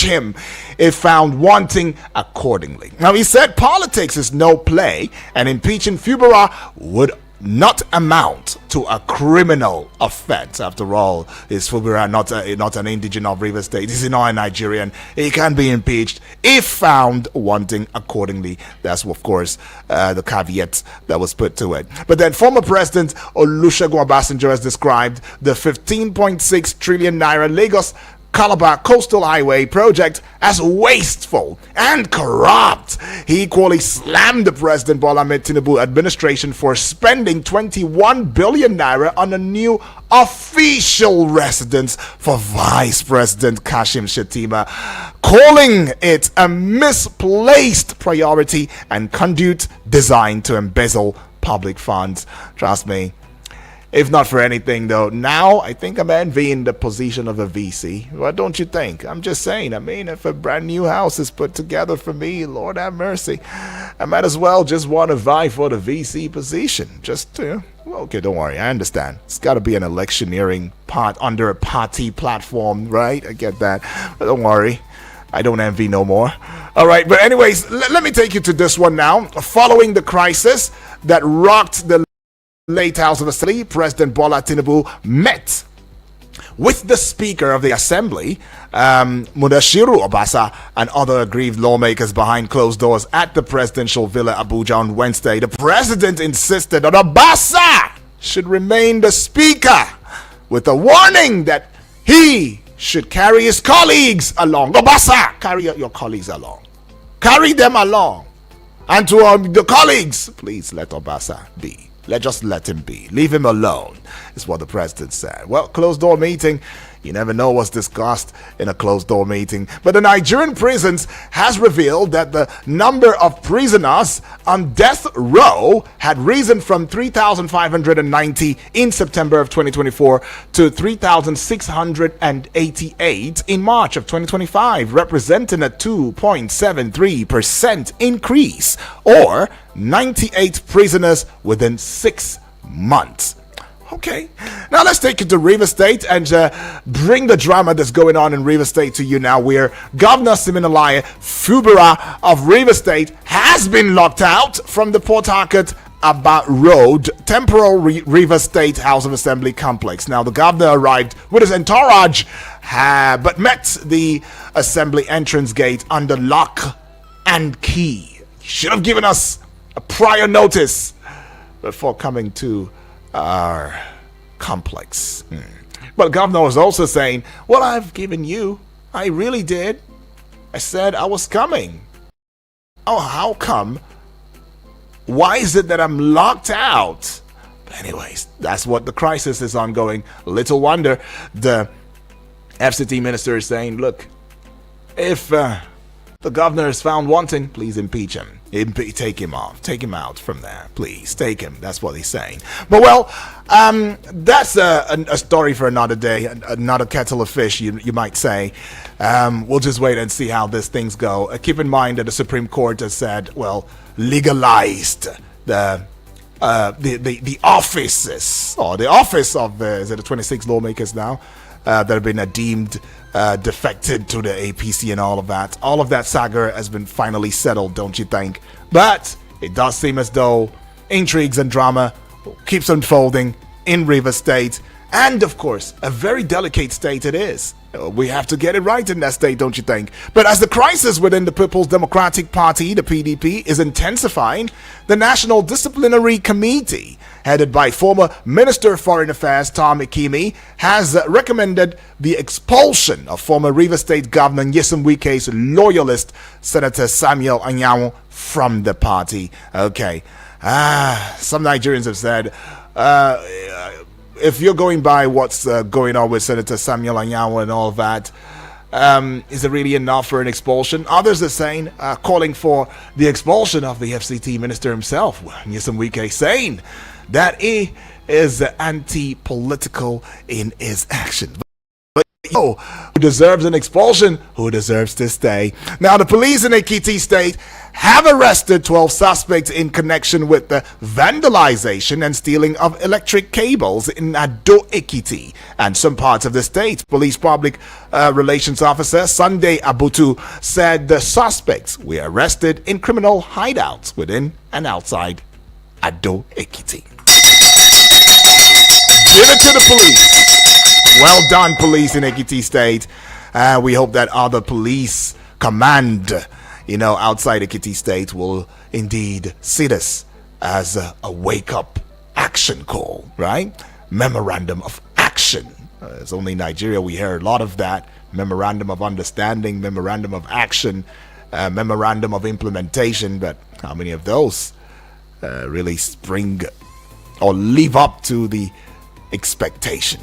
him if found wanting accordingly. Now, he said politics is no play, and impeaching Fubara would not amount to a criminal offense. After all, is Fubara not an indigent of Rivers State? Is he not a Nigerian? He can be impeached if found wanting accordingly. That's, of course, the caveat that was put to it. But then former President Olusegun Obasanjo has described the 15.6 trillion naira Lagos Calabar Coastal Highway project as wasteful and corrupt. He equally slammed the President Bola Ahmed Tinubu administration for spending 21 billion naira on a new official residence for Vice President Kashim Shettima, calling it a misplaced priority and conduit designed to embezzle public funds. Trust me. If not for anything, though, now I think I'm envying the position of a VC. What don't you think? I'm just saying. I mean, if a brand new house is put together for me, Lord have mercy, I might as well just want to vie for the VC position. Just, okay, don't worry. I understand. It's got to be an electioneering part under a party platform, right? I get that. But don't worry. I don't envy no more. All right, but anyways, let me take you to this one now. Following the crisis that rocked the late House of Assembly, President Bola Tinubu met with the Speaker of the Assembly, Mudashiru Obasa, and other aggrieved lawmakers behind closed doors at the presidential villa Abuja on Wednesday. The president insisted that Obasa should remain the Speaker, with a warning that he should carry his colleagues along. Obasa, carry your colleagues along. Carry them along. And to the colleagues, please let Obasa be. Just let him be. Leave him alone, is what the president said. Well, closed-door meeting. You never know what's discussed in a closed-door meeting. But the Nigerian prisons has revealed that the number of prisoners on death row had risen from 3,590 in September of 2024 to 3,688 in March of 2025, representing a 2.73% increase, or 98 prisoners within 6 months. Okay, now let's take you to Rivers State and bring the drama that's going on in Rivers State to you now, where Governor Siminalayi Fubara of Rivers State has been locked out from the Port Harcourt Aba Road temporal Rivers State House of Assembly complex. Now, the governor arrived with his entourage, but met the assembly entrance gate under lock and key. He should have given us a prior notice before coming to our complex. But governor was also saying, well, I've given you. I really did. I said I was coming. Oh, how come? Why is it that I'm locked out? But anyways, that's what the crisis is ongoing. Little wonder the FCT minister is saying, look, if the governor is found wanting, please impeach him. Take him off. Take him out from there. Please, take him. That's what he's saying. But well, that's a story for another day, another kettle of fish, you might say. We'll just wait and see how these things go. Keep in mind that the Supreme Court has said, well, legalized the offices, or the office of is it the 26 lawmakers now that have been deemed defected to the APC and all of that. All of that saga has been finally settled, don't you think? But it does seem as though intrigues and drama keeps unfolding in Rivers State, and of course, a very delicate state it is. We have to get it right in that state, don't you think? But as the crisis within the People's Democratic Party, the PDP, is intensifying, the National Disciplinary Committee, headed by former Minister of Foreign Affairs Tom Ikimi, has recommended the expulsion of former Rivers State Governor Nyesom Wike's loyalist, Senator Samuel Anyanwu, from the party. Okay. Some Nigerians have said, if you're going by what's going on with Senator Samuel Anyanwu and all that, is it really enough for an expulsion? Others are saying, calling for the expulsion of the FCT minister himself, Nyesom Wike, saying that he is anti-political in his actions. But who deserves an expulsion, who deserves to stay. Now, the police in Ekiti State have arrested 12 suspects in connection with the vandalization and stealing of electric cables in Ado Ekiti and some parts of the state. Police Public Relations Officer Sunday Abutu said the suspects were arrested in criminal hideouts within and outside Ado Ekiti. Give it to the police. Well done, police in Ekiti State. We hope that other police command, outside Ekiti State will indeed see this as a wake-up action call, right? Memorandum of action. It's only Nigeria we hear a lot of that. Memorandum of understanding, memorandum of action, memorandum of implementation. But how many of those really spring or live up to the expectation?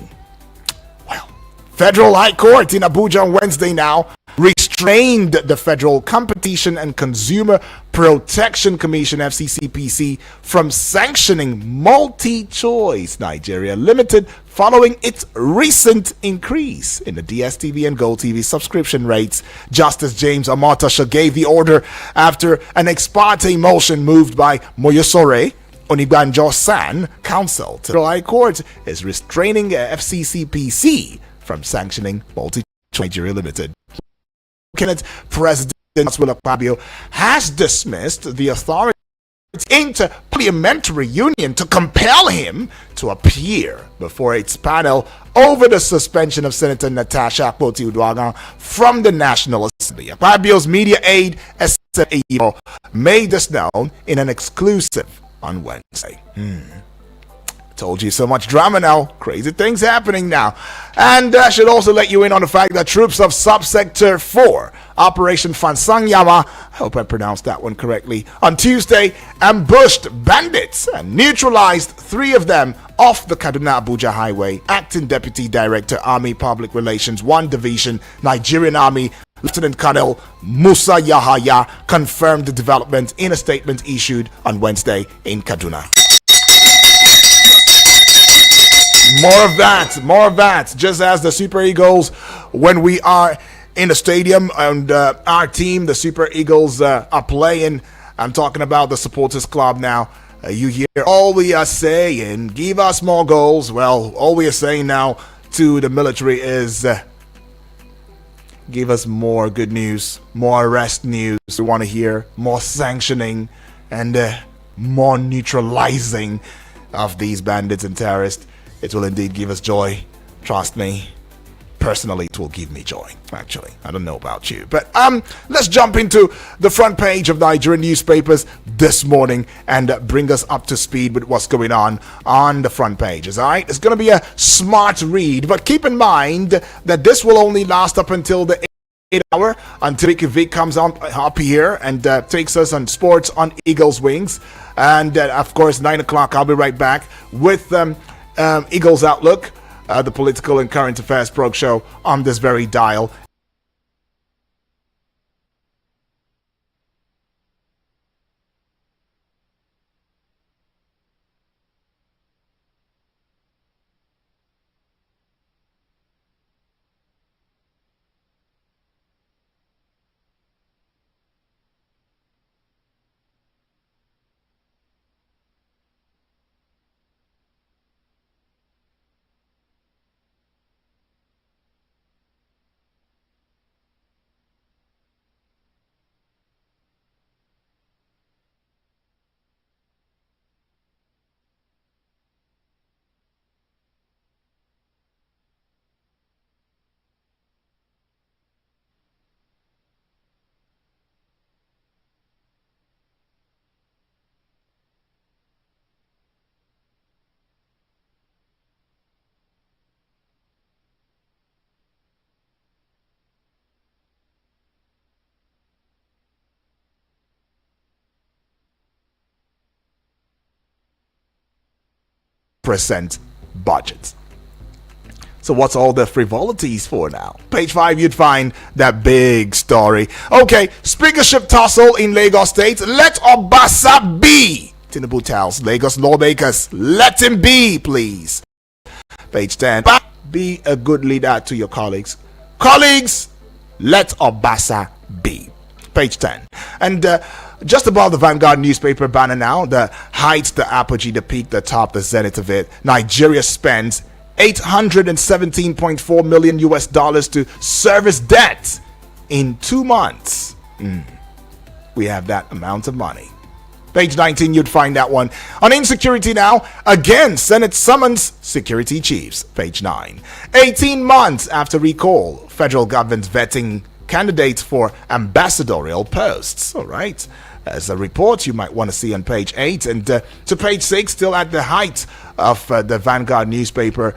Well, Federal High Court in Abuja on Wednesday now restrained the Federal Competition and Consumer Protection Commission (FCCPC) from sanctioning MultiChoice Nigeria Limited following its recent increase in the DSTV and GoTV subscription rates. Justice James Amotasha gave the order after an ex parte motion moved by Moyosore Onigbanjo San Council. The Federal High Court is restraining FCCPC from sanctioning MultiChoice Nigeria Limited. Senate President Godswill Akpabio has dismissed the authority's inter-parliamentary union to compel him to appear before its panel over the suspension of Senator Natasha Akpoti-Uduaghan from the National Assembly. Akpabio's media aide, SFAO, made this known in an exclusive on Wednesday. Told you, so much drama now. Crazy things happening now. And I should also let you in on the fact that troops of Subsector 4, Operation Fansanyama, I hope I pronounced that one correctly, on Tuesday ambushed bandits and neutralized 3 of them off the Kaduna-Abuja Highway. Acting Deputy Director, Army Public Relations, 1 Division, Nigerian Army, Lieutenant Colonel Musa Yahaya, confirmed the development in a statement issued on Wednesday in Kaduna. More of that. Just as the Super Eagles, when we are in the stadium and our team, the Super Eagles, are playing, I'm talking about the supporters club now. You hear all we are saying, give us more goals. Well, all we are saying now to the military is give us more good news, more arrest news. We want to hear more sanctioning and more neutralizing of these bandits and terrorists. It will indeed give us joy. Trust me. Personally, it will give me joy, actually. I don't know about you. But let's jump into the front page of Nigerian newspapers this morning and bring us up to speed with what's going on the front pages, all right? It's going to be a smart read, but keep in mind that this will only last up until the 8 hour, until Vic comes on up here and takes us on sports on Eagles Wings. And, of course, 9 o'clock, I'll be right back with Eagles Outlook, the political and current affairs probe show on this very dial. Percent budget. So what's all the frivolities for now? Page 5, you'd find that big story. Okay, speakership tussle in Lagos State. Let Obasa be. Tinubu tells Lagos lawmakers, let him be, please. Page 10. be a good leader to your colleagues. Colleagues, let Obasa be. Page 10. And just above the Vanguard newspaper banner now, the height, the apogee, the peak, the top, the zenith of it, Nigeria spends 817.4 million US dollars to service debt in 2 months. We have that amount of money. Page 19, you'd find that one. On insecurity now, again, Senate summons security chiefs. Page 9. 18 months after recall, federal government vetting candidates for ambassadorial posts. All right. As a report you might want to see on page 8. And to page 6, still at the height of the Vanguard newspaper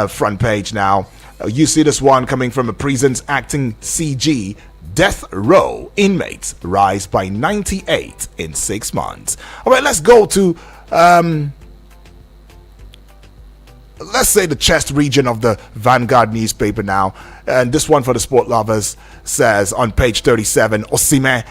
front page now. You see this one coming from a prison's acting CG. Death row inmates rise by 98 in 6 months. All right, let's go to let's say the chest region of the Vanguard newspaper now. And this one for the sport lovers says on page 37, Osimhen,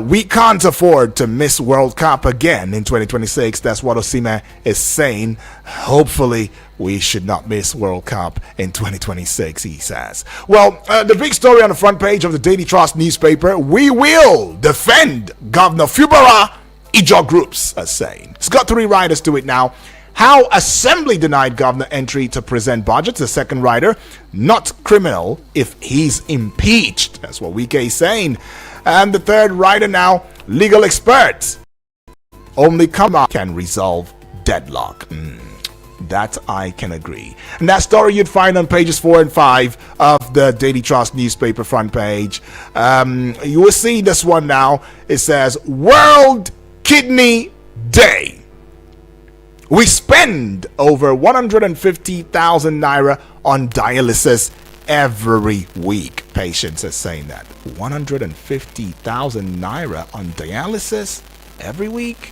we can't afford to miss World Cup again in 2026. That's what Osimhen is saying. Hopefully, we should not miss World Cup in 2026, he says. Well, the big story on the front page of the Daily Trust newspaper, we will defend Governor Fubara, Ijaw Groups are saying. It's got 3 writers to it now. How Assembly denied governor entry to present budget. The second writer, not criminal if he's impeached. That's what Wike is saying. And the third writer now, legal experts. Only Kama can resolve deadlock. That I can agree. And that story you'd find on pages 4 and 5 of the Daily Trust newspaper front page. You will see this one now. It says, World Kidney Day. We spend over 150,000 naira on dialysis every week. Patients are saying that. 150,000 naira on dialysis every week?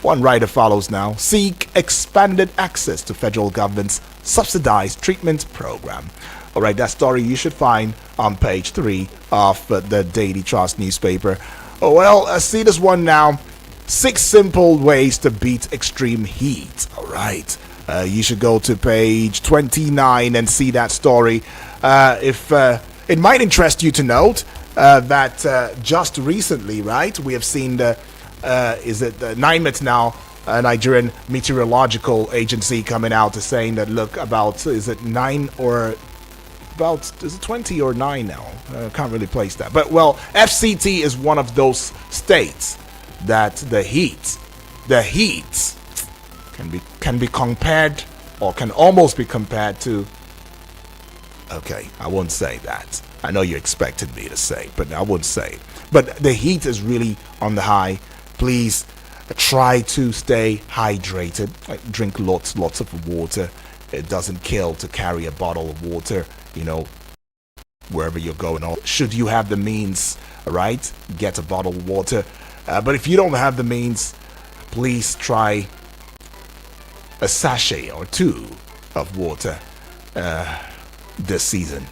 One writer follows now. Seek expanded access to federal government's subsidized treatment program. All right, that story you should find on page 3 of the Daily Trust newspaper. Oh, well, see this one now. 6 simple ways to beat extreme heat. All right. You should go to page 29 and see that story. If it might interest you to note that just recently, right, we have seen the NIMET now, Nigerian Meteorological Agency, coming out to saying that, look, about, is it 9 or about, is it 20 or 9 now? I can't really place that. But, well, FCT is one of those states that the heat can be compared, or can almost be compared to, okay, I won't say that. I know you expected me to say, but I won't say. But the heat is really on the high. Please try to stay hydrated. Drink lots of water. It doesn't kill to carry a bottle of water, wherever you're going. Should you have the means, right, get a bottle of water. But if you don't have the means, please try a sachet or 2 of water this season.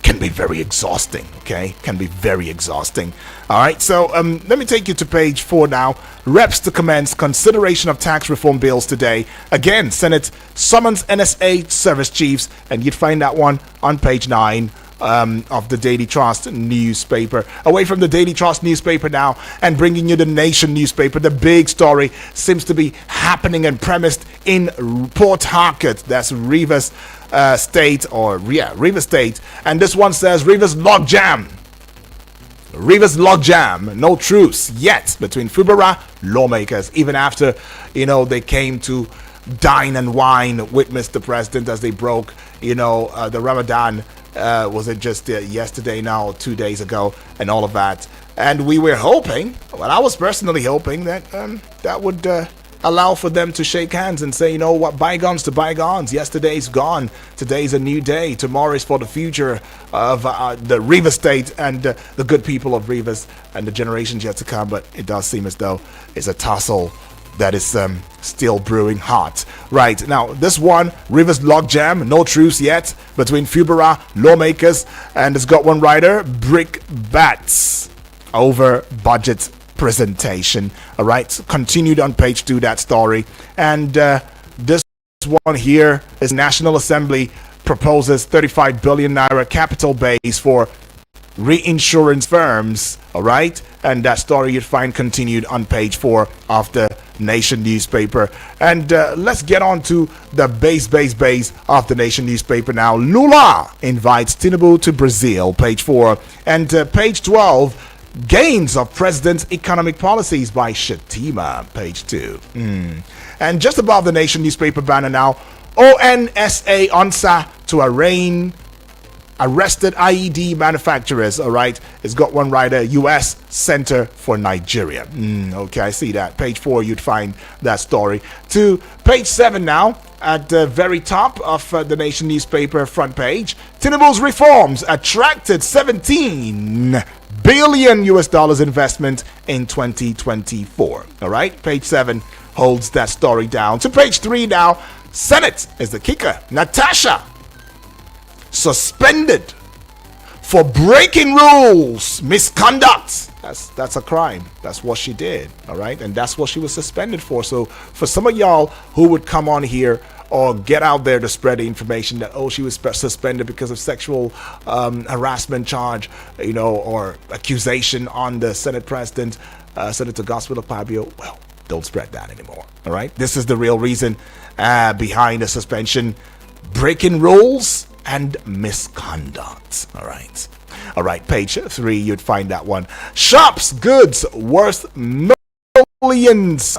Can be very exhausting, okay? Can be very exhausting. All right, so let me take you to page 4 now. Reps to commence consideration of tax reform bills today. Again, Senate summons NSA service chiefs, and you'd find that one on page 9. Of the Daily Trust newspaper. Away from the Daily Trust newspaper now and bringing you the Nation newspaper. The big story seems to be happening and premised in Port Harcourt. That's Rivers State, Rivers State. And this one says Rivers logjam. Rivers logjam. No truce yet between Fubara lawmakers, even after, they came to dine and wine with Mr. President as they broke, the Ramadan. Was it just yesterday now, 2 days ago, and all of that. And we were hoping, I was personally hoping that that would allow for them to shake hands and say, what, bygones to bygones. Yesterday's gone. Today's a new day. Tomorrow is for the future of the Rivers State and the good people of Rivers and the generations yet to come. But it does seem as though it's a tussle that is still brewing hot. Right, now this one, Rivers logjam, no truce yet between Fubara lawmakers, and it's got one writer, brick bats over budget presentation. All right, continued on page 2, that story. And this one here is National Assembly proposes 35 billion naira capital base for reinsurance firms. All right, and that story you'd find continued on page 4 of the Nation newspaper. And let's get on to the base of the Nation newspaper now. Lula invites Tinubu to Brazil, page 4. And page 12, gains of president's economic policies by Shatima, page 2. And just above the Nation newspaper banner now, ONSA ONSA to arrested IED manufacturers. All right, it's got one writer, U.S. Center for Nigeria. Okay, I see that. Page 4, you'd find that story. To page 7 now, at the very top of the Nation newspaper front page, Tinubu's reforms attracted 17 billion US dollars investment in 2024. All right, page 7 holds that story down. To page 3 now, Senate is the kicker. Natasha suspended for breaking rules, misconduct. That's a crime. That's what she did. All right, and that's what she was suspended for. So for some of y'all who would come on here or get out there to spread the information that she was suspended because of sexual harassment charge, or accusation on the Senate President, Senator Gospel Akpabio, well, don't spread that anymore. All right, this is the real reason behind the suspension: breaking rules and misconduct. All right, page 3, you'd find that one. Shops goods worth millions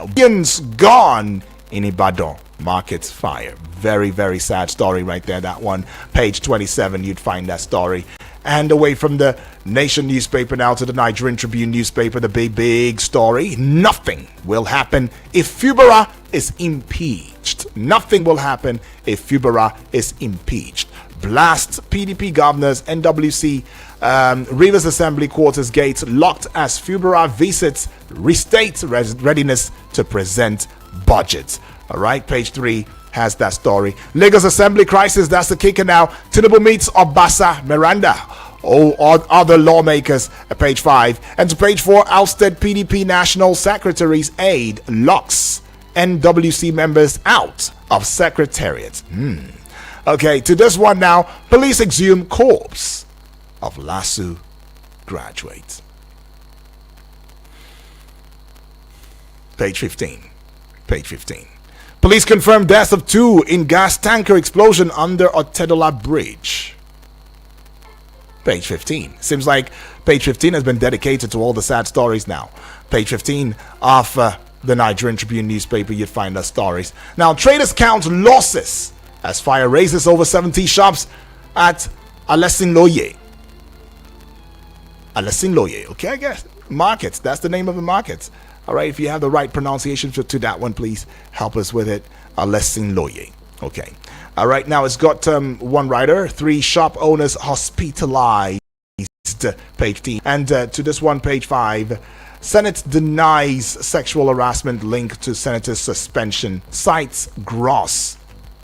gone in Ibadan. Markets fire. Very, very sad story right there, that one. Page 27, you'd find that story. And away from the Nation newspaper now to the Nigerian Tribune newspaper, the big story. Nothing will happen if Fubara is impeached. Nothing will happen if Fubara is impeached. Blast PDP governors, NWC, Rivers Assembly quarters gates locked as Fubara visits restate readiness to present budget. All right, page 3 has that story. Lagos Assembly crisis, that's the kicker now. Tinubu meets Obasa Miranda. Other lawmakers at page 5. And to page 4, ousted PDP National Secretary's aide locks NWC members out of Secretariat. Okay, to this one now. Police exhume corpse of LASU graduate. Page 15. Police confirm deaths of 2 in gas tanker explosion under Otedola Bridge. Page 15. Seems like page 15 has been dedicated to all the sad stories now. Page 15 of the Nigerian Tribune newspaper, you'd find the stories. Now, traders count losses as fire raises over 70 shops at Alesinloye. Okay, I guess. Markets, that's the name of the markets. All right, if you have the right pronunciation to that one, please help us with it. Alesinloye. Okay. All right, now it's got one writer, 3 shop owners hospitalized, page 10. And to this one, page 5, Senate denies sexual harassment linked to senator's suspension, cites gross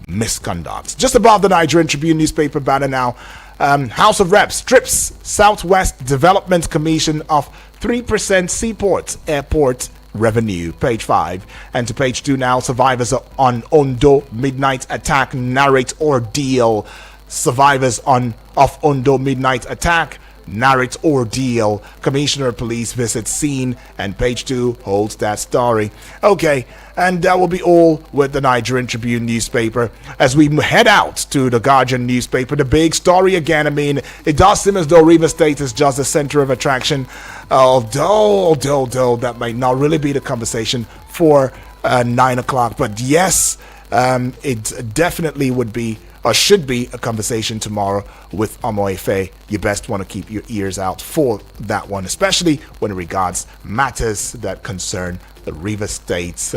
misconduct. Just above the Nigerian Tribune newspaper banner now, House of Reps strips Southwest Development Commission of 3% seaport airport revenue, page 5. And to page 2 now, survivors on Ondo midnight attack narrate ordeal. Survivors of Ondo midnight attack narrate ordeal. Commissioner of Police visits scene, and page 2 holds that story. Okay, and that will be all with the Nigerian Tribune newspaper. As we head out to the Guardian newspaper, the big story again. I mean, it does seem as though Rivers State is just the center of attraction, although that might not really be the conversation for 9 o'clock. But yes, it definitely would be or should be a conversation tomorrow with Omoefe. You best want to keep your ears out for that one, especially when it regards matters that concern the Rivers State's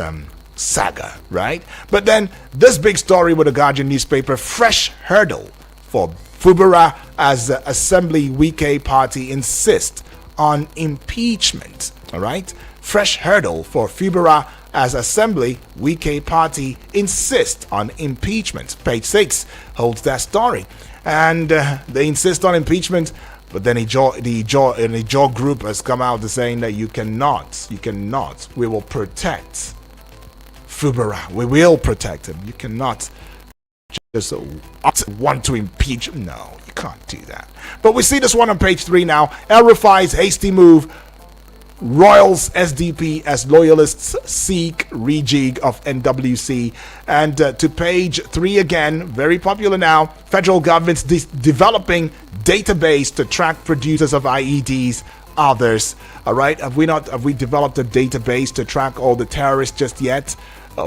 saga, right? But then this big story with the Guardian newspaper: fresh hurdle for Fubara as the Assembly Wike party insist on impeachment. All right, fresh hurdle for Fubara as Assembly Wike party insist on impeachment. Page 6 holds that story, and they insist on impeachment. But then the Ijaw group has come out to saying that you cannot. We will protect Fubara. We will protect him. You cannot just want to impeach him. No, you can't do that. But we see this one on page 3 now. El Rufai's hasty move roils SDP as loyalists seek rejig of NWC. And to page 3 again, very popular now. Federal government's developing database to track producers of IEDs. Others, all right. Have we developed a database to track all the terrorists just yet?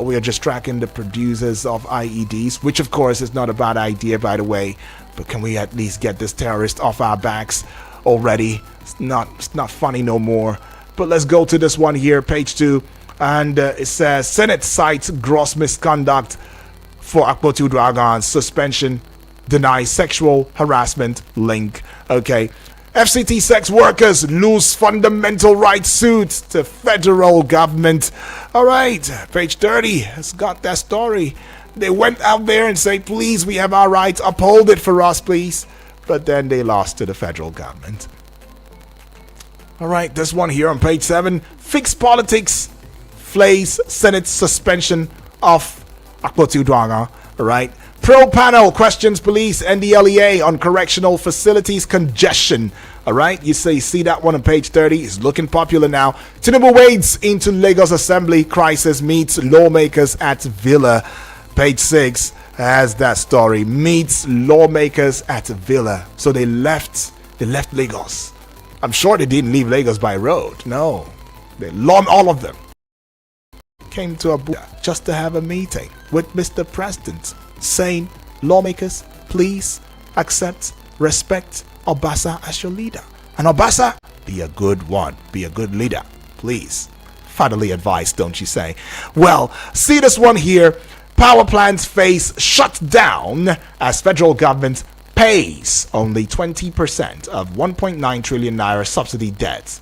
We are just tracking the producers of IEDs, which of course is not a bad idea, by the way. But can we at least get this terrorist off our backs already? It's not funny no more. But let's go to this one here, page 2, and it says Senate cites gross misconduct for Akpotiuduaghan's Uduaghan's suspension, denies sexual harassment link. Okay. FCT sex workers lose fundamental rights suit to federal government. All right, page 30 has got that story. They went out there and said, please, we have our rights, uphold it for us, please. But then they lost to the federal government. All right, this one here on page 7. Fixed politics flays Senate suspension of Akpotiuduaghan Uduaghan. All right. Pro panel questions police NDLEA on correctional facilities congestion. All right, you see that one on page 30. It's looking popular now. Tinubu wades into Lagos Assembly crisis, meets lawmakers at Villa. Page 6 has that story. Meets lawmakers at Villa. So they left Lagos. I'm sure they didn't leave Lagos by road. No, all of them came to Abuja just to have a meeting with Mr. President, saying, lawmakers, please accept, respect Obasa as your leader. And Obasa, be a good one, be a good leader, please. Fatherly advice, don't you say? Well, see this one here. Power plants face shut down as federal government pays only 20% of 1.9 trillion naira subsidy debt.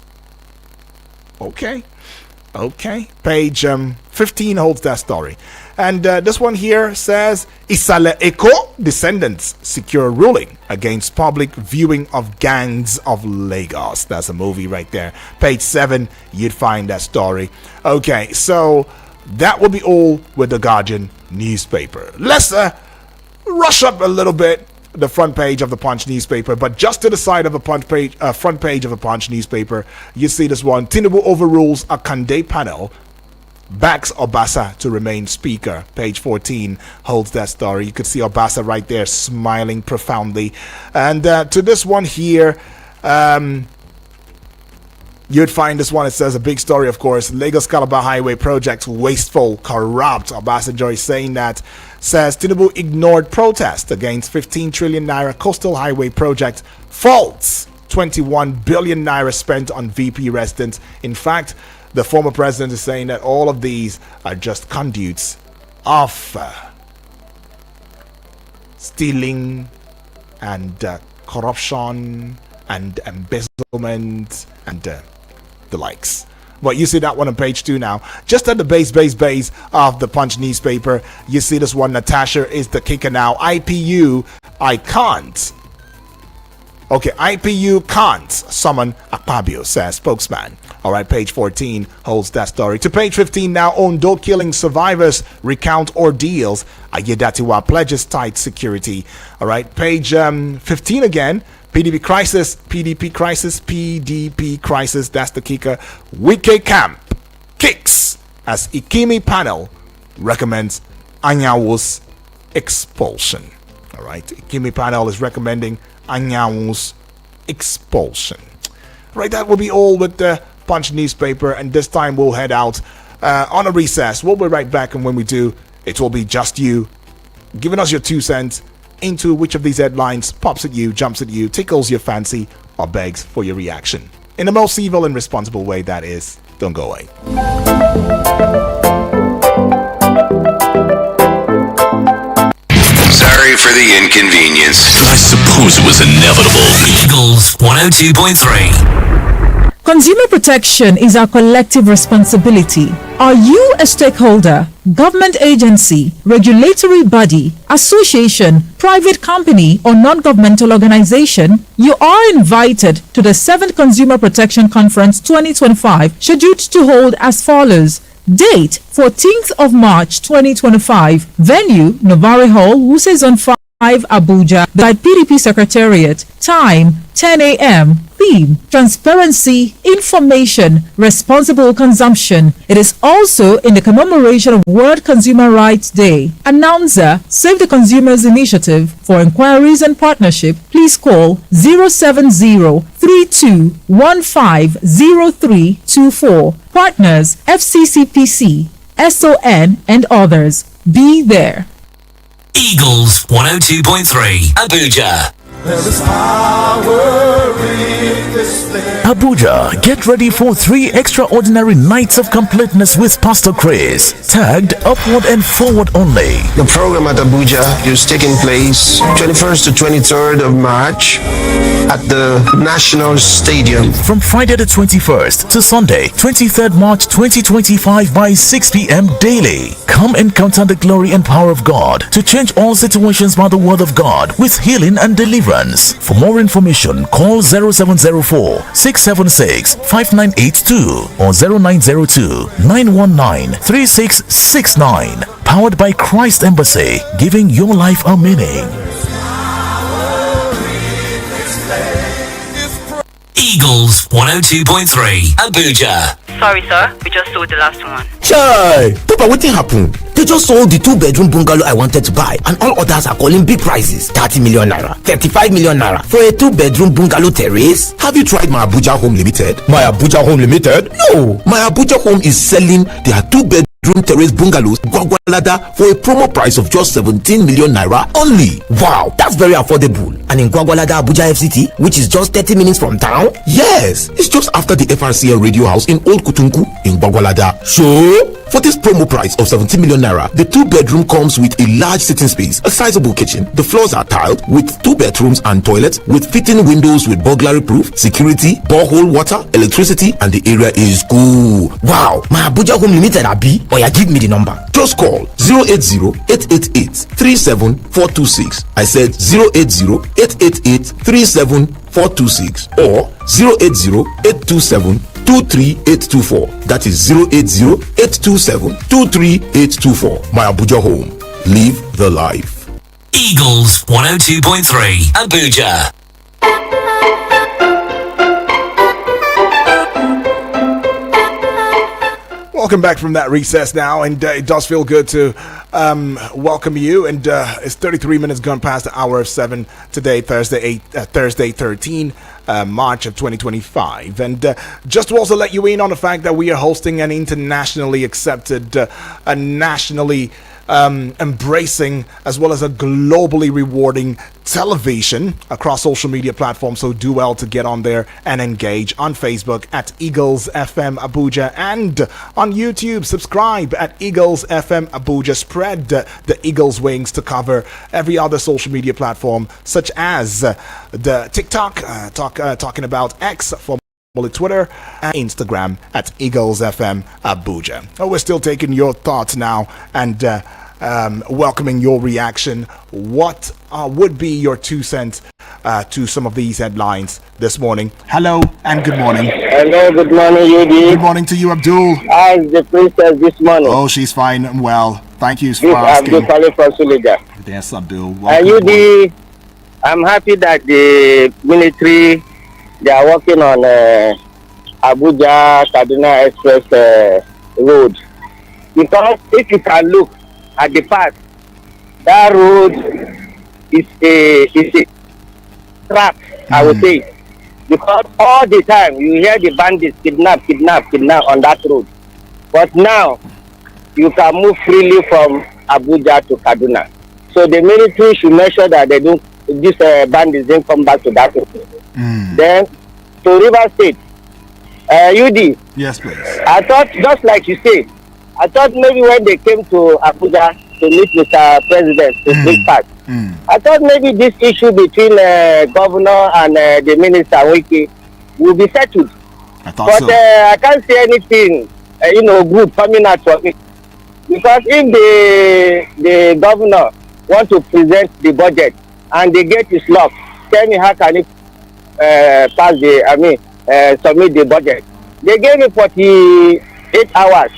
Okay. Page 15 holds that story. And this one here says, Isale Eko descendants secure ruling against public viewing of gangs of Lagos. That's a movie right there. Page 7, you'd find that story. Okay, so that will be all with the Guardian newspaper. Let's rush up a little bit the front page of the Punch newspaper, but just to the side of the front page of the Punch newspaper, you see this one. Tinubu overrules a Kande panel, backs Obasa to remain speaker. Page 14 holds that story. You could see Obasa right there smiling profoundly. And to this one here, you'd find this one. It says a big story, of course. Lagos Calabar Highway project wasteful, corrupt. Obasanjo is saying that. Says Tinubu ignored protest against 15 trillion naira coastal highway project. Faults 21 billion naira spent on VP residents. In fact, the former president is saying that all of these are just conduits of stealing and corruption and embezzlement and the likes. But you see that one on page 2 now. Just at the base of the Punch newspaper, you see this one. Natasha is the kicker now. IPU, I can't. Okay, IPU can't summon Akpabio, says spokesman. All right, page 14 holds that story. To page 15 now. Ondo killing survivors recount ordeals. Ayedatiwa pledges tight security. All right, page 15 again. PDP crisis, that's the kicker. Wike camp kicks as Ikimi panel recommends Anyawu's expulsion. All right, Ikimi panel is recommending Anyawu's expulsion. All right, that will be all with the Punch newspaper, and this time we'll head out on a recess. We'll be right back, and when we do, it will be just you giving us your 2 cents into which of these headlines pops at you, jumps at you, tickles your fancy, or begs for your reaction. In the most civil and responsible way, that is. Don't go away. Sorry for the inconvenience. I suppose it was inevitable. Eagles 102.3. Consumer protection is our collective responsibility. Are you a stakeholder, government agency, regulatory body, association, private company, or non-governmental organization? You are invited to the 7th Consumer Protection Conference 2025, scheduled to hold as follows. Date 14th of March 2025. Venue Novare Hall, Wuse Zone 5, Abuja, by PDP Secretariat. Time 10 a.m. Theme: transparency, information, responsible consumption. It is also in the commemoration of World Consumer Rights Day. Announcer: Save the Consumers Initiative. For inquiries and partnership, please call 070-3215-0324. Partners: FCCPC, SON, and others. Be there. Eagles 102.3 Abuja. Abuja, get ready for 3 extraordinary nights of completeness with Pastor Chris, tagged Upward and Forward Only. The program at Abuja is taking place 21st to 23rd of March at the National Stadium. From Friday the 21st to Sunday, 23rd March 2025 by 6 p.m. daily. Come encounter the glory and power of God to change all situations by the word of God with healing and deliverance. For more information, call 0704-676-5982 or 0902-919-3669. Powered by Christ Embassy, giving your life a meaning. Eagles 102.3 Abuja. Sorry, sir. We just sold the last one. Chai! Papa, what happened? They just sold the 2-bedroom bungalow I wanted to buy, and all others are calling big prices. 30 million naira, 35 million naira for a 2-bedroom bungalow terrace. Have you tried My Abuja Home Limited? My Abuja Home Limited? No! My Abuja Home is selling their 2-bedroom terrace bungalows Gwagwalada for a promo price of just 17 million naira only. Wow, that's very affordable. And in Gwagwalada, Abuja FCT, which is just 30 minutes from town? Yes, it's just after the FRCN radio house in Old Kutunku in Gwagwalada. So, for this promo price of 17 million naira, the 2-bedroom comes with a large sitting space, a sizable kitchen. The floors are tiled with 2 bedrooms and toilets with fitting windows with burglary proof, security, borehole water, electricity, and the area is cool. Wow, My Abuja Home Limited, Abi. Oh yeah, give me the number. Just call 080-888-37426. I said 080-888-37426 or 080-827-23824. That is 080-827-23824. My Abuja Home. Live the life. Eagles 102.3 Abuja. Welcome back from that recess now, and it does feel good to welcome you. And it's 33 minutes gone past the hour of 7 today, Thursday 13 March of 2025. And just to also let you in on the fact that we are hosting an internationally accepted, a nationally embracing, as well as a globally rewarding television across social media platforms. So do well to get on there and engage on Facebook at Eagles FM Abuja, and on YouTube subscribe at Eagles FM Abuja. Spread the Eagles wings to cover every other social media platform, such as the TikTok, talking about X, formerly Twitter, and Instagram at Eagles FM Abuja. We're still taking your thoughts now and welcoming your reaction. What would be your 2 cents to some of these headlines this morning? Hello and good morning. Hello, good morning, Yudi. Good morning to you, Abdul. How's the princess this morning? Oh, she's fine and well. Thank you for This asking. Abdul calling from Suleja. Yes, Abdul. Welcome. Yudi, I'm happy that the military, they are working on Abuja Kaduna Express road. Because if you can look at the past, that road is a trap, I would say. Because all the time you hear the bandits kidnap on that road. But now you can move freely from Abuja to Kaduna. So the military should make sure that these bandits don't come back to that road. Then to River State, UD. Yes, please. I thought, just like you said, I thought maybe when they came to Abuja to meet Mr. President to take part, I thought maybe this issue between governor and the minister Wiki will be settled. I thought But so. I can't see anything, good coming out from it. Because if the governor want to present the budget and the gate is locked, tell me how can he submit the budget? They gave me 48 hours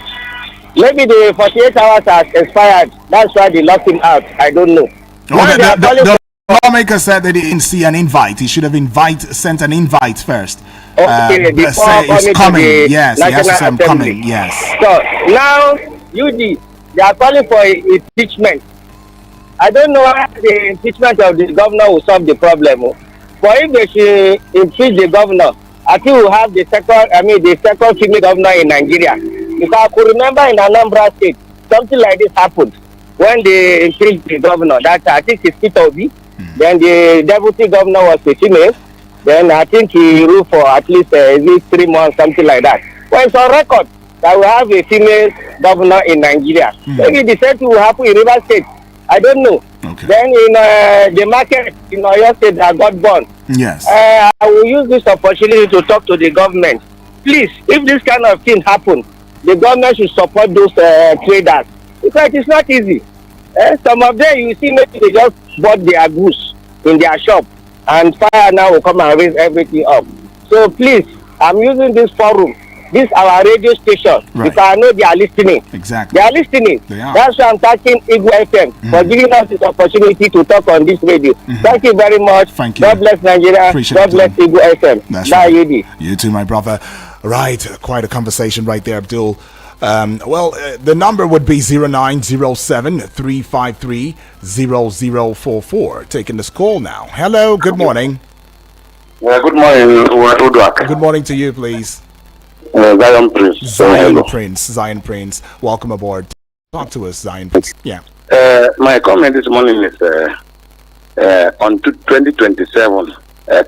Maybe the 48 hours has expired. That's why they locked him out. I don't know. The lawmaker said that he didn't see an invite. He should have sent an invite first. Okay, before it's coming. Yes, he has to say I'm coming. Yes. So now, UD, they are calling for impeachment. I don't know how the impeachment of the governor will solve the problem. But if they should impeach the governor, I think we'll have the second female governor in Nigeria. Because I could remember in Anambra State, something like this happened when they impeached the governor. That I think it's Peter Obi. Then the deputy governor was a female. Then I think he ruled for at least 3 months, something like that. Well, it's on record that we have a female governor in Nigeria. Maybe the same thing will happen in Rivers State. I don't know. Okay. Then in the market in Oyo State that got burned. Yes. I will use this opportunity to talk to the government. Please, if this kind of thing happen, the government should support those traders. Because it's not easy. Some of them, you see, maybe they just bought their goods in their shop. And fire now will come and raise everything up. So please, I'm using this forum, this our radio station, because I know they are listening. Exactly. They are listening. They are. That's why I'm thanking Eagle FM for giving us this opportunity to talk on this radio. Thank you very much. Thank you. God bless Nigeria. Appreciate God bless Eagle FM. That's Bye, right. UD. You too, my brother. Right, quite a conversation right there, Abdul. The number would be 0907-353-0044. Taking this call now. Hello, good morning. Good morning, Udwak. Good morning to you, please. Zion Prince. Zion Prince. Welcome aboard. Talk to us, Zion Prince. Yeah. My comment this morning is on 2027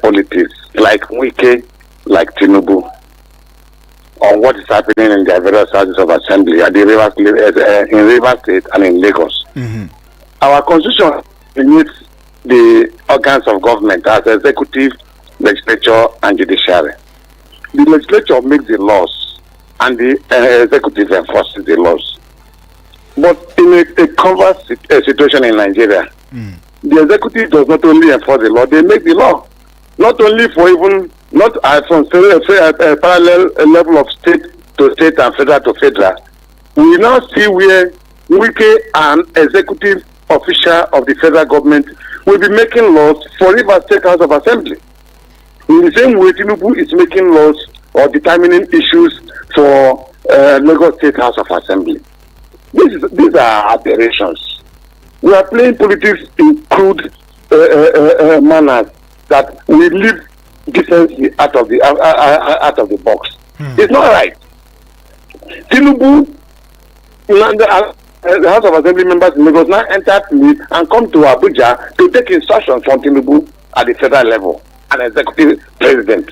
politics, like Wike, like Tinubu, on what is happening in the various houses of assembly at the in Rivers State and in Lagos. Our constitution needs the organs of government as executive, legislature, and judiciary. The legislature makes the laws, and the executive enforces the laws. But in a converse situation in Nigeria, the executive does not only enforce the law; they make the law. Not only for even not from a parallel level of state to state and federal to federal. We now see where Wike, an executive official of the federal government, will be making laws for Rivers State House of Assembly. In the same way, Tinubu is making laws or determining issues for Lagos State House of Assembly. These are aberrations. We are playing politics in crude manners that we live decency out of the box. It's not right. Tinubu, the House of Assembly members in Lagos now enter and come to Abuja to take instructions from Tinubu at the federal level, an executive president.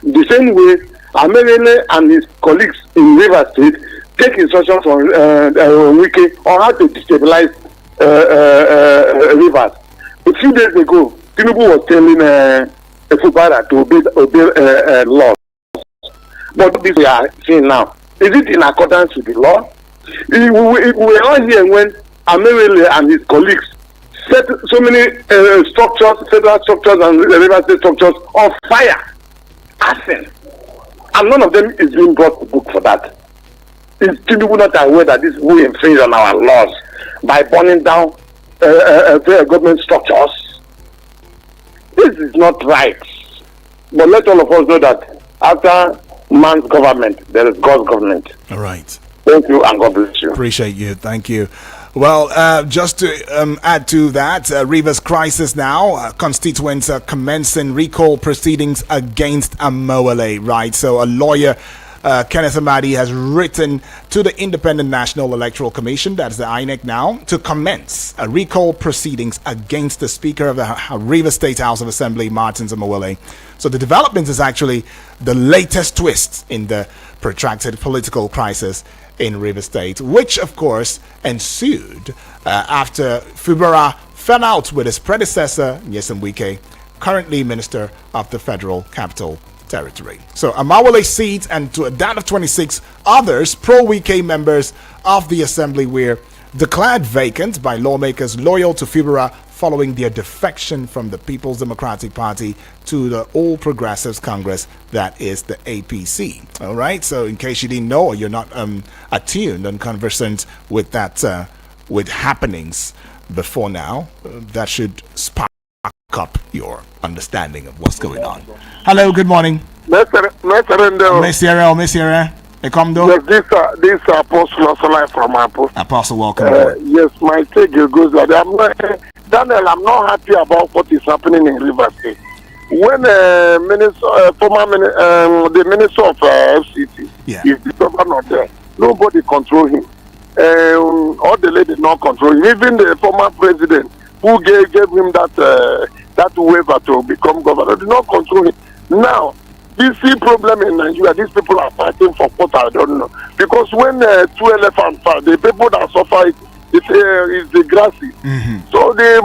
The same way, Amerele and his colleagues in Rivers State take instructions from Wike on how to destabilize Rivers. A few days ago, Tinubu was telling Fubara to obey laws. But this we are seeing now, is it in accordance with the law? We were all here when Amerele and his colleagues set so many structures, federal structures and River State structures on fire, arson, and none of them is being brought to book for that. Is Tinubu not aware that this will infringe on our laws by burning down government structures? This is not right. But let all of us know that after man's government, there is God's government. All right. Thank you, and God bless you. Appreciate you. Thank you. Well, just to add to that, Rivers crisis now, constituents are commencing recall proceedings against Amowale, right? So a lawyer, Kenneth Amadi, has written to the Independent National Electoral Commission, that's the INEC now, to commence a recall proceedings against the Speaker of the Rivers State House of Assembly, Martins Amowale. So the development is actually the latest twist in the protracted political crisis in Rivers State, which of course ensued after Fubara fell out with his predecessor, Nyesom Wike, currently Minister of the Federal Capital Territory. So Amawale seat and to that of 26 others pro-Wike members of the Assembly were declared vacant by lawmakers loyal to Fubara following their defection from the People's Democratic Party to the All Progressives Congress, that is the APC. All right, so in case you didn't know, or you're not attuned and conversant with that, with happenings before now, that should spark up your understanding of what's going on. Hello, good morning. Mr. Yes, this Apostle also from Apostle. Apostle, welcome. Yes, my take goes that Daniel, I'm not happy about what is happening in Rivers State. When the Minister of FCT is the governor there, nobody control him. All the ladies not control him. Even the former president who gave him that waiver to become governor did not control him. Now, this problem in Nigeria, these people are fighting for what I don't know. Because when two elephants fight, the people that suffer is the grassy. So their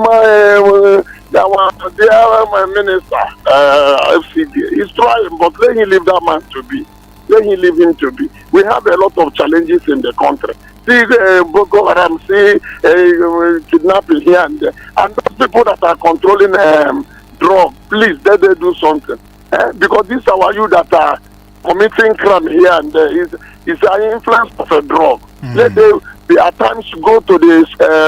minister, FCD, is trying, but let him leave that man to be. Let him leave him to be. We have a lot of challenges in the country. See Boko Haram, see kidnapping here and there. And those people that are controlling drugs, please, let them do something. Because these are you that are committing crime here and there. It's an influence of a drug. Let them be at times go to the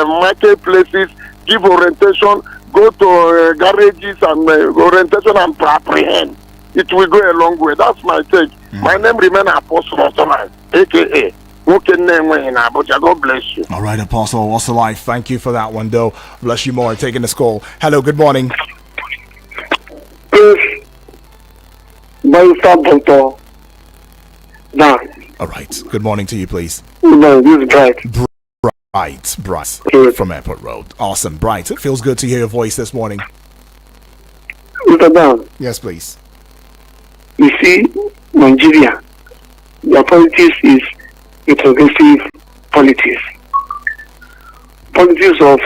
marketplaces, give orientation, go to garages and orientation and apprehend. It will go a long way. That's my take. My name remains Apostle Osman, aka God bless you. All right, Apostle, what's the life? Thank you for that one, though. Bless you more. Taking this call. Hello, good morning. All right. Good morning to you, please. No, this is Bright from Airport Road. Awesome, Bright. It feels good to hear your voice this morning. Mr. Dan. Yes, please. You see, Nigeria, the politics is a progressive politics. Politics of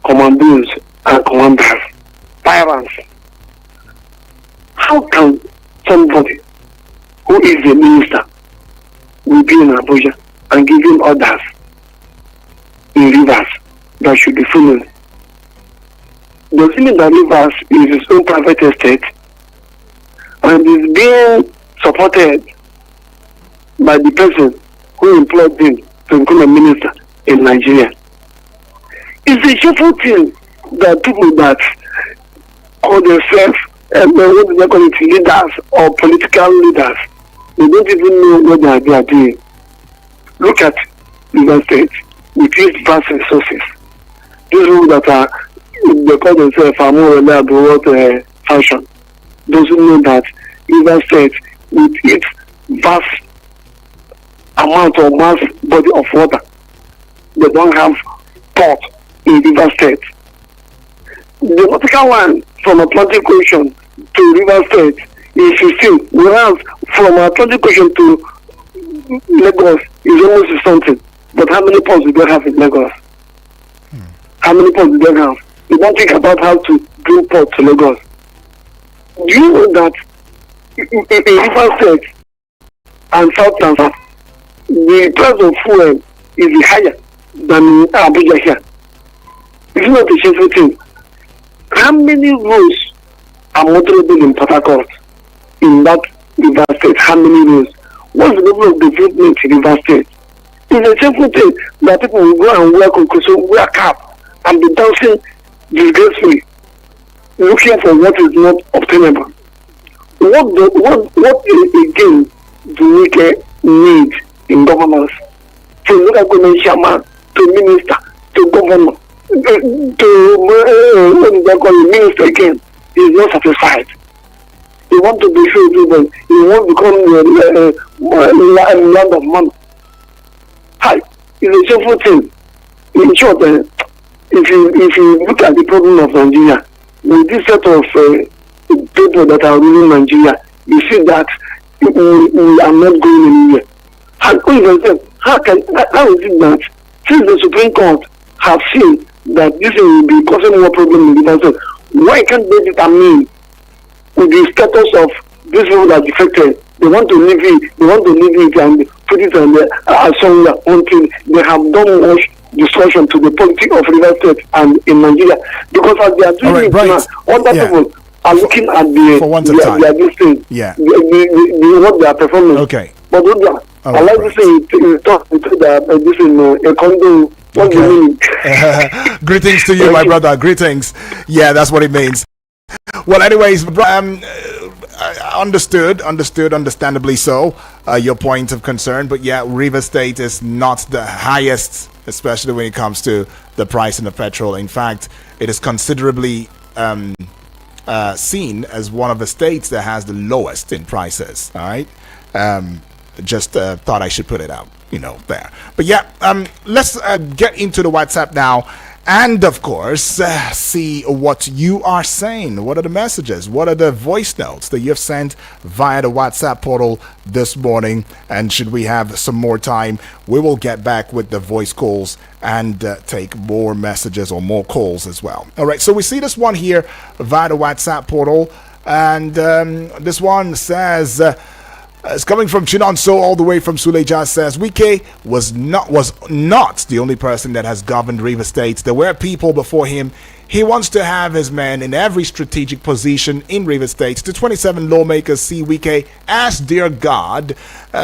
commandos and commanders, tyrants. How can somebody who is a minister will be in Abuja and giving orders in Rivers that should be followed? Does it mean that Rivers is his own private estate and is being supported by the person who employed him to become a minister in Nigeria? It's a shameful thing that people that call themselves what do they call it, leaders or political leaders, they don't even know what they are doing. Look at Rivers State with its vast resources. These people that are, they call themselves are more reliable fashion, doesn't know that Rivers State with its vast amount of mass body of water, they don't have port in Rivers State. The vertical line from Atlantic Ocean to Rivers State is 15, whereas from Atlantic Ocean to Lagos is almost something. But how many ports do they have in Lagos? How many ports do they have? You don't think about how to bring port to Lagos. Do you know that in Rivers State and South Tanzania, the price of fuel is higher than in Abuja here? It's not a shameful thing. How many roads are motorable in Port Harcourt in that Rivers State? How many roads? What's the level of development in Rivers State? It's a simple thing that people will go and wear cap and be dancing disgracefully, looking for what is not obtainable. What again do we need in governance? From local government chairman to minister to governor to minister again is not satisfied. He want to be sure people. He want to become land of money. Hi, it's a simple thing. In short, if you look at the problem of Nigeria, with this set of people that are ruling Nigeria, you see that we are not going anywhere. How is it that since the Supreme Court have seen that this will be causing more problem in the country, why can't they determine with the status of these people that are defected? They want to leave it and put it on somewhere until they have done discussion to the politics of River State and in Nigeria, because as they are doing it now, other people are looking at this thing, what they are performing. Okay. But I like to say talk to this in a condo. Okay. Greetings to you, my brother. Greetings. Yeah, that's what it means. Well, anyways, understandably so, your point of concern. But yeah, River State is not the highest, especially when it comes to the price of petrol. In fact, it is considerably seen as one of the states that has the lowest in prices. All right. Just thought I should put it out, there. But yeah, let's get into the WhatsApp now. And of course, see what you are saying. What are the messages? What are the voice notes that you've sent via the WhatsApp portal this morning? And should we have some more time, we will get back with the voice calls and take more messages or more calls as well. All right, so we see this one here via the WhatsApp portal. And this one says... it's coming from Chinonso all the way from Suleja. Says Wike was not the only person that has governed River State. There were people before him. He wants to have his men in every strategic position in River State. The 27 lawmakers see Wike as their God.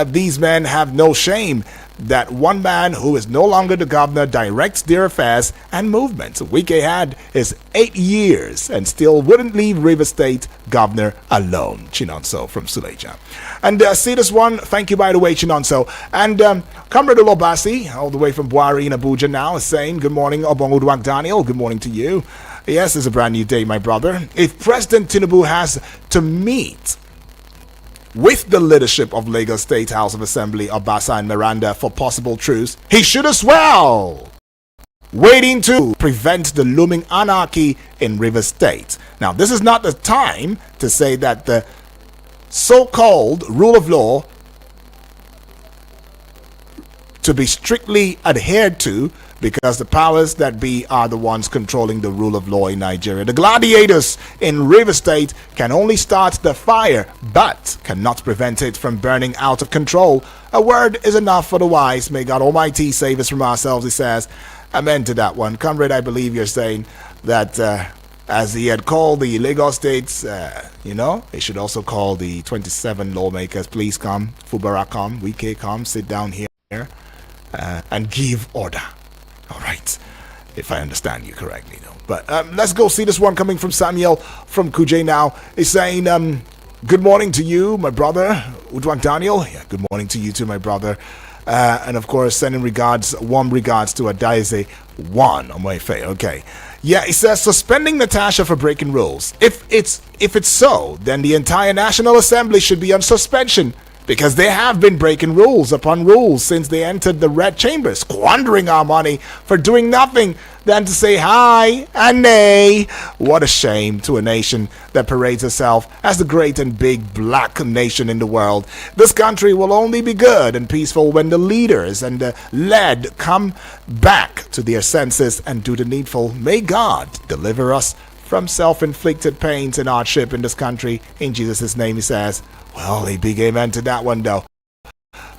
These men have no shame that one man who is no longer the governor directs their affairs and movements. Wike had his 8 years and still wouldn't leave River State governor alone. Chinonso from Suleja. And see this one. Thank you, by the way, Chinonso. And Comrade Olobasi, all the way from Buari in Abuja now, is saying, good morning, Obong Udwak Daniel. Good morning to you. Yes, it's a brand new day, my brother. If President Tinubu has to meet with the leadership of Lagos State House of Assembly, Obasa and Miranda, for possible truce, he should as well waiting to prevent the looming anarchy in River State. Now, this is not the time to say that the so-called rule of law to be strictly adhered to, because the powers that be are the ones controlling the rule of law in Nigeria. The gladiators in River State can only start the fire, but cannot prevent it from burning out of control. A word is enough for the wise. May God Almighty save us from ourselves, he says. Amen to that one. Comrade, I believe you're saying that as he had called the Lagos States, he should also call the 27 lawmakers. Please come, Fubara come, Wike come, sit down here and give order. All right, if I understand you correctly, though. But let's go see this one coming from Samuel from Kuje now. He's saying, good morning to you, my brother, Udwak Daniel. Yeah, good morning to you too, my brother. And of course, sending warm regards to Adaize 1 on my face. Okay. Yeah, he says, suspending Natasha for breaking rules. If it's so, then the entire National Assembly should be on suspension, because they have been breaking rules upon rules since they entered the red chamber, squandering our money for doing nothing than to say hi and nay. What a shame to a nation that parades itself as the great and big black nation in the world. This country will only be good and peaceful when the leaders and the led come back to their senses and do the needful. May God deliver us from self-inflicted pains and hardship in this country. In Jesus' name, he says. Well, a big amen to that one, though.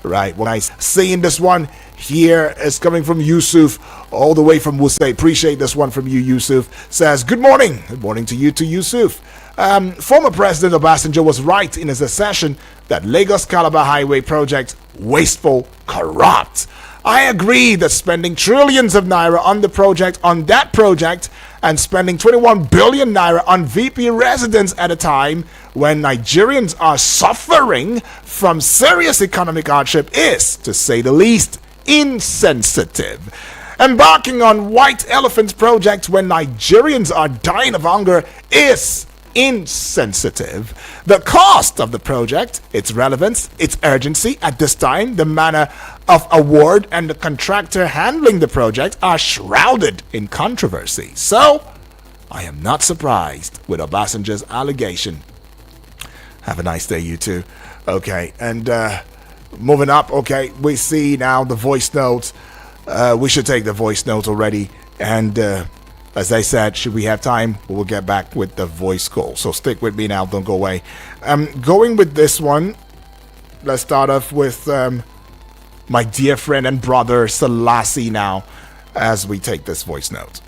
Right, well, nice. Seeing this one here is coming from Yusuf, all the way from Wuse. Appreciate this one from you, Yusuf. Says, good morning. Good morning to you, Yusuf. Former President Obasanjo was right in his assertion that Lagos-Calabar Highway project, wasteful, corrupt. I agree that spending trillions of naira on that project, and spending 21 billion naira on VP residents at a time when Nigerians are suffering from serious economic hardship is, to say the least, insensitive. Embarking on White Elephant project when Nigerians are dying of hunger is insensitive. The cost of the project, its relevance, its urgency at this time, the manner of award, and the contractor handling the project are shrouded in controversy. So, I am not surprised with Obasanjo's allegation. Have a nice day, you two. Okay, and moving up, okay, we see now the voice notes. We should take the voice notes already, and as I said, should we have time, we will get back with the voice call. So stick with me now, don't go away. Going with this one, let's start off with my dear friend and brother Selassie now. as we take this voice note.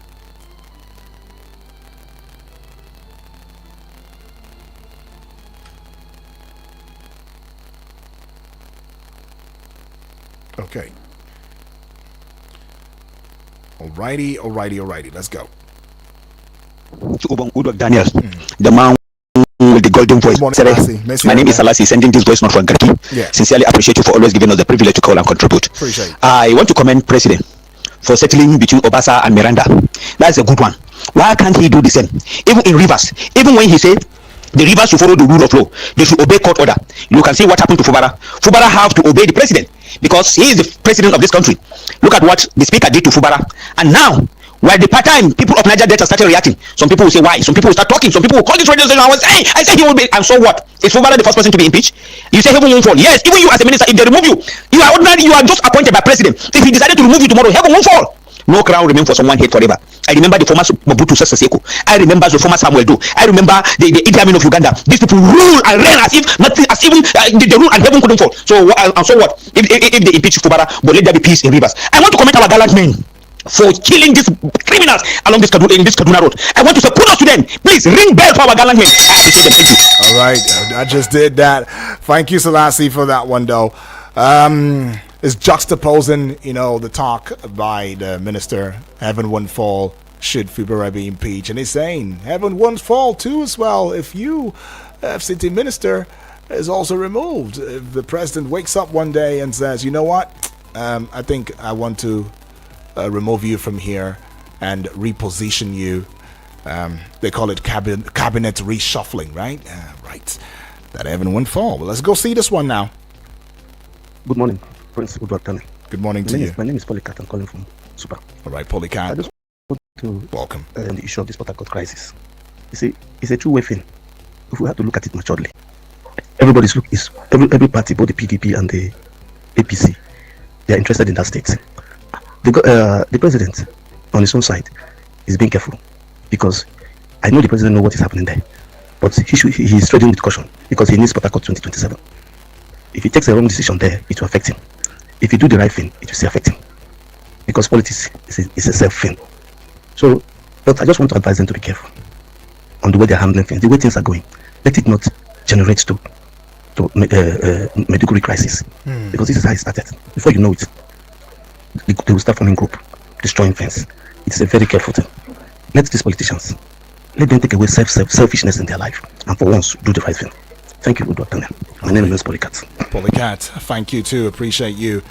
Okay. Alrighty. Let's go. Daniel, the man with the golden voice. My name is Alasi, sending this voice note from Garki. Sincerely appreciate you for always giving us the privilege to call and contribute. I want to commend President for settling between Obasa and Miranda. That's a good one. Why can't he do the same? Even in Rivers, even when he said the Rivers should follow the rule of law, they should obey court order. You can see what happened to Fubara. Fubara have to obey the president because he is the president of this country. Look at what the speaker did to Fubara. And now, while the part-time people of Niger Delta started reacting, some people will say why, some people will start talking, some people will call this radio station and say, hey, I say he will be, and so what? Is Fubara the first person to be impeached? You say heaven won't fall. Yes, even you as a minister, if they remove you, you are ordinary, you are just appointed by president. If he decided to remove you tomorrow, heaven won't fall. No crown remain for someone hate forever. I remember the former Mobutu Sese Seko. I remember the former Samuel Doe. I remember the Idi Amin of Uganda. These people rule and reign as if nothing, as even they rule and heaven couldn't fall. So and so what? If they impeach Fubara, but let there be peace in Rivers. I want to commend our gallant men for killing these criminals along this Kaduna road. I want to say kudos to them. Please ring bell for our gallant men. Thank you. All right, I just did that. Thank you, Selassie, for that one, though. Is juxtaposing, the talk by the minister, heaven won't fall should Fubara be impeached. And he's saying, heaven won't fall too as well if you, FCT minister, is also removed. If the president wakes up one day and says, you know what, I think I want to remove you from here and reposition you. They call it cabinet reshuffling, right? Right. That heaven won't fall. Well, let's go see this one now. Good morning, Prince Udwak. Good morning to you. My name is Polycat. I'm calling from Super. All right, Polycat. I just want to welcome the issue of this Port Harcourt crisis. You see, it's a two-way thing. If we have to look at it maturely, every party, both the PDP and the APC, they are interested in that state. The president, on his own side, is being careful because I know the president knows what is happening there, but he is treading with caution because he needs Port Harcourt 2027. If he takes the wrong decision there, it will affect him. If he do the right thing, it will still affect him. Because politics is a self thing. So, but I just want to advise them to be careful on the way they're handling things, the way things are going. Let it not generate to medical crisis. Because this is how it started. Before you know it, they will start forming group, destroying things. It's a very careful thing. Let these politicians, let them take away selfishness in their life and for once do the right thing. Thank you, Dr. My name is Polycat. Polycat, thank you too. Appreciate you.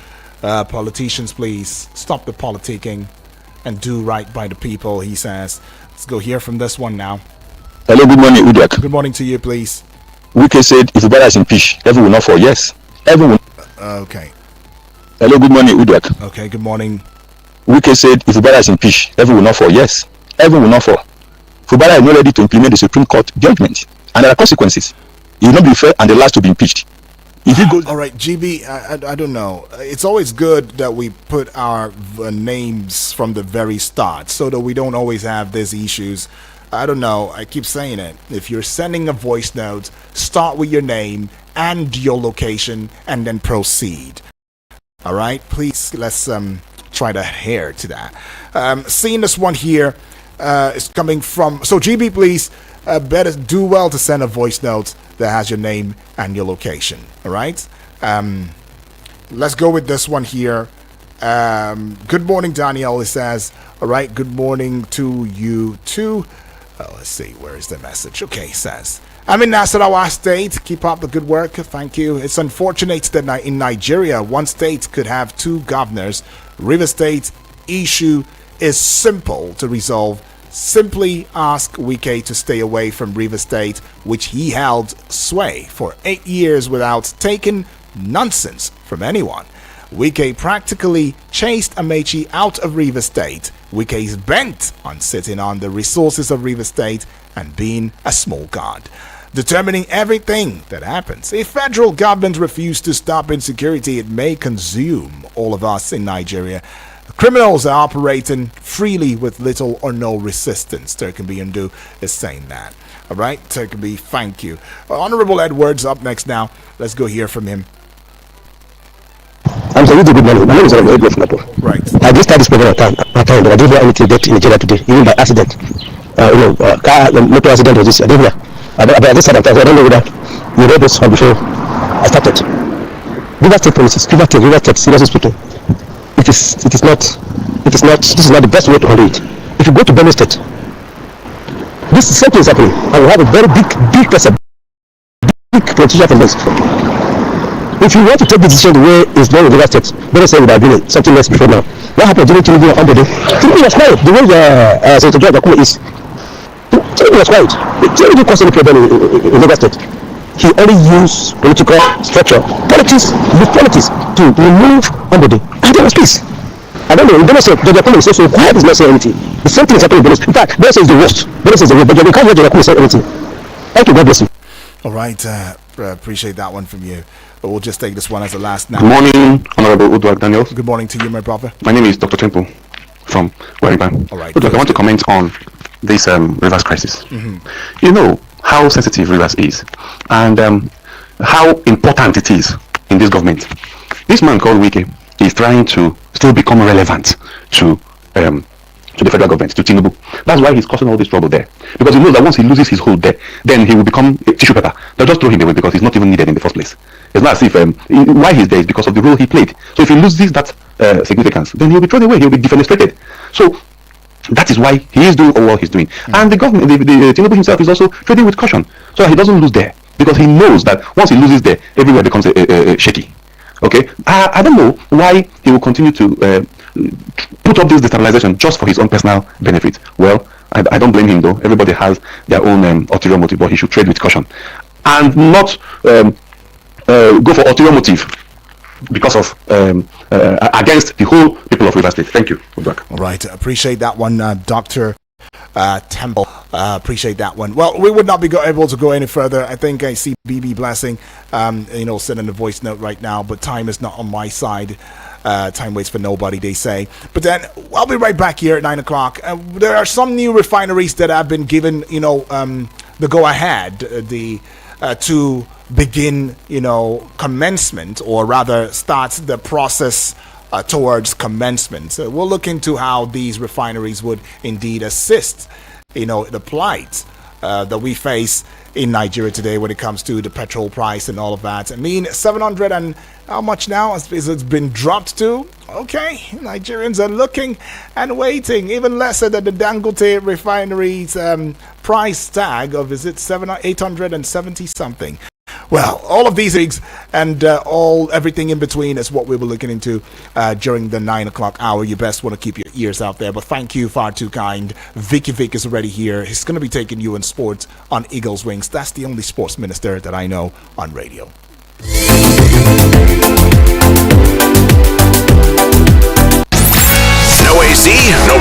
Politicians, please stop the politicking and do right by the people, he says. Let's go hear from this one now. Hello, good morning, Udak. Good morning to you, please. Wike said, if Fubara is impeached, heaven will not fall. Yes, heaven will. Okay. Hello, good morning, Udak. Okay, good morning. Wike said, if Fubara is impeached, heaven will not fall. Yes, heaven will not fall. Fubara is not ready to implement the Supreme Court judgment, and there are consequences. He will not be fair and the last to be impeached. If he goes, all right, GB, I don't know. It's always good that we put our names from the very start so that we don't always have these issues. I don't know. I keep saying it. If you're sending a voice note, start with your name and your location and then proceed. All right, please, let's try to adhere to that. Seeing this one here is coming from. So GB, please. Better do well to send a voice note that has your name and your location. All right. Let's go with this one here. Good morning, Daniel. It says, all right. Good morning to you too. Let's see. Where is the message? Okay. It says, I'm in Nasarawa State. Keep up the good work. Thank you. It's unfortunate that in Nigeria, one state could have two governors. River State issue is simple to resolve. Simply ask Wike to stay away from River State, which he held sway for 8 years without taking nonsense from anyone. Wike practically chased Amechi out of River State. Wike is bent on sitting on the resources of River State and being a small god, determining everything that happens. If federal government refuses to stop insecurity, it may consume all of us in Nigeria. Criminals are operating freely with little or no resistance. Turkenby Ndu is saying that. All right, Turkenby, thank you. Honorable Edwards up next now. Let's go hear from him. I'm saying, good morning. My name is Olawale from Singapore. Right. I just started this program at time, but I didn't hear anything yet in Nigeria today, even by accident. Motor accident was this. I didn't hear. But I just started, I don't know whether you read this one before I started. River State policies, River State, seriously speaking, this is not the best way to handle it. If you go to Benue State, this same thing is happening, and we have a very big person, big politician from this. If you want to take the decision the way it's done in River State, Benue State would have been something else before now. What happened during Tinubu and Ambode? Tinubu was quiet, the way Senator George Akume is. Tinubu was quiet. Tinubu didn't cause any problem in River State. He only used political structure, politics to remove Ambode, and there was peace. I don't know, in Benue State, George Akume is so quiet, is not saying anything. The same thing is happening in Benue State. In fact, Benue State is the worst. Benue State is the worst, but you can't hear George Akume say anything. Thank you, God bless you. All right, appreciate that one from you. But we'll just take this one as the last now. Good morning, Honorable Uduak Daniels. Good morning to you, my brother. My name is Dr. Temple from Wariban. All right. Uduak, I want to comment on this Rivers crisis. Mm-hmm. You know how sensitive Rivers is and how important it is in this government. This man called Wike is trying to still become relevant to the federal government, to Tinubu. That's why he's causing all this trouble there. Because he knows that once he loses his hold there, then he will become a tissue paper. They'll just throw him away because he's not even needed in the first place. It's not as if why he's there is because of the role he played. So if he loses that significance, then he'll be thrown away, he'll be defenestrated. So that is why he is doing all what he's doing. Mm-hmm. And the government, the Tinubu himself is also trading with caution. So he doesn't lose there. Because he knows that once he loses there, everywhere becomes shaky. Okay? I don't know why he will continue to put up this destabilization just for his own personal benefit. Well, I don't blame him though. Everybody has their own ulterior motive, but he should trade with caution and not go for ulterior motive because of against the whole people of River State. Thank you. All right, appreciate that one, Dr. Temple. Appreciate that one. Well, we would not be able to go any further. I think I see BB Blessing, sending a voice note right now, but time is not on my side. Time waits for nobody, they say. But then I'll be right back here at 9 o'clock. There are some new refineries that have been given, the go-ahead, to begin, commencement, or rather start the process towards commencement. So we'll look into how these refineries would indeed assist, the plight that we face in Nigeria today when it comes to the petrol price and all of that. I mean, 700 and how much now has it been dropped to? Okay, Nigerians are looking and waiting, even lesser than the Dangote refinery's price tag of, is it 870 something? Well, all of these things and everything in between is what we were looking into during the 9 o'clock hour. You best want to keep your ears out there. But thank you, far too kind. Vicky Vic is already here. He's going to be taking you in sports on Eagles Wings. That's the only sports minister that I know on radio. No AC, no